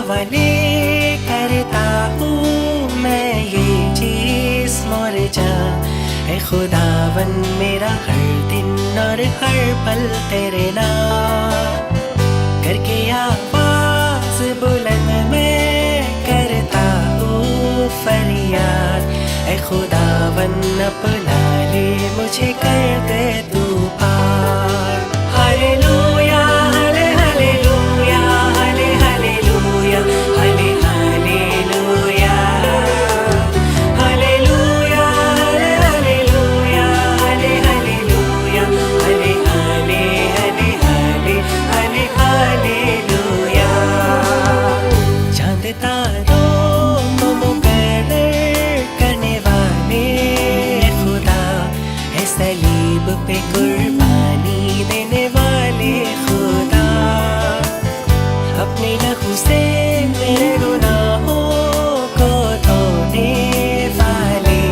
हवाले करता हूँ मैं ये चीज मोर जान। ऐ खुदावन मेरा हर दिन और हर पल तेरे नाम करके आवाज बुलंद मैं करता हूँ फरियाद। ऐ खुदावन अपना ले मुझे कर दे तू पार। हालेलुया हाले हालेलुया हाले हालेलुया हाले हालेलुया हालेलुया हाले हालेलुया हाले हालेलुया हाले हाले हाले हाले हाले हालेलुया। चांद तारों को मुकर्रर करने वाले खुदा, है सलीब पे कुर्बानी देने वाले खुदा, अपने लहू से मेरे गुनाहों को धोने वाले।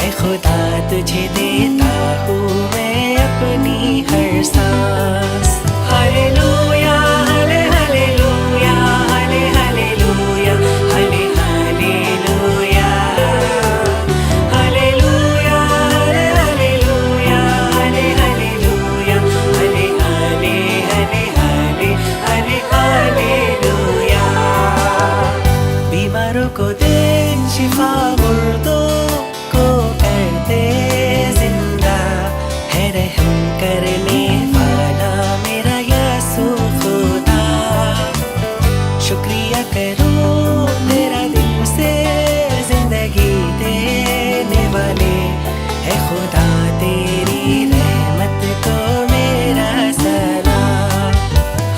ऐ खुदा तुझे देता हूँ मैं अपनी हर सांस। हालेलुया हाले हालेलुया हाले हालेलुया हाले हालेलुया हालेलुया हाले हालेलुया हाले हालेलुया हाले हाले हाले हाले हाले हालेलुया। बीमारों को दे शिफा, मुर्दों को कर दे जिंदा, है रहम करने वाला मेरा यीशु खुदा। शुक्रिया करो तेरा दिल से जिंदगी देने वाले, है खुदा तेरी रहमत को मेरा सलाम।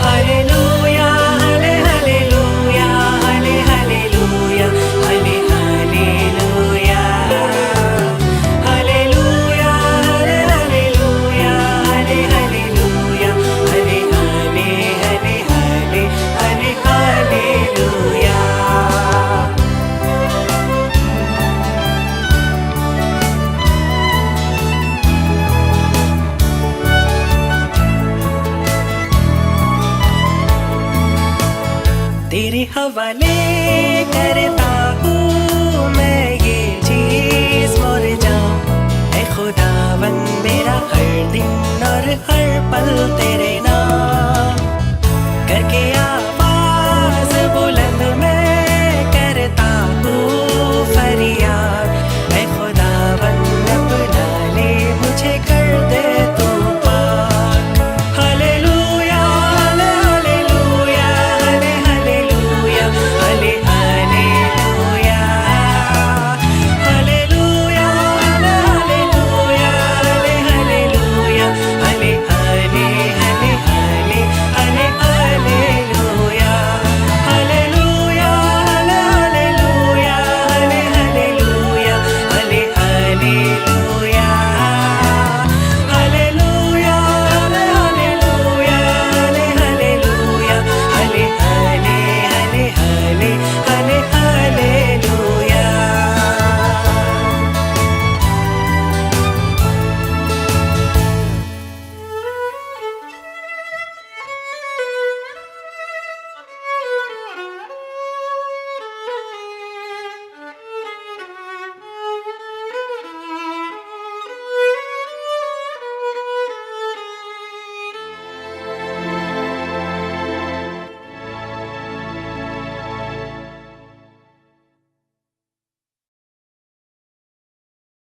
हालेलुया हाले हालेलुया हाले हालेलुया हाले हालेलुया हालेलुया हाले हालेलुया हाले हालेलुया हाले हाले हाले हाले हाले हालेलुया। तेरे हवाले करता हूँ मैं ये चीज मोर जान। ऐ खुदावन मेरा हर दिन और हर पल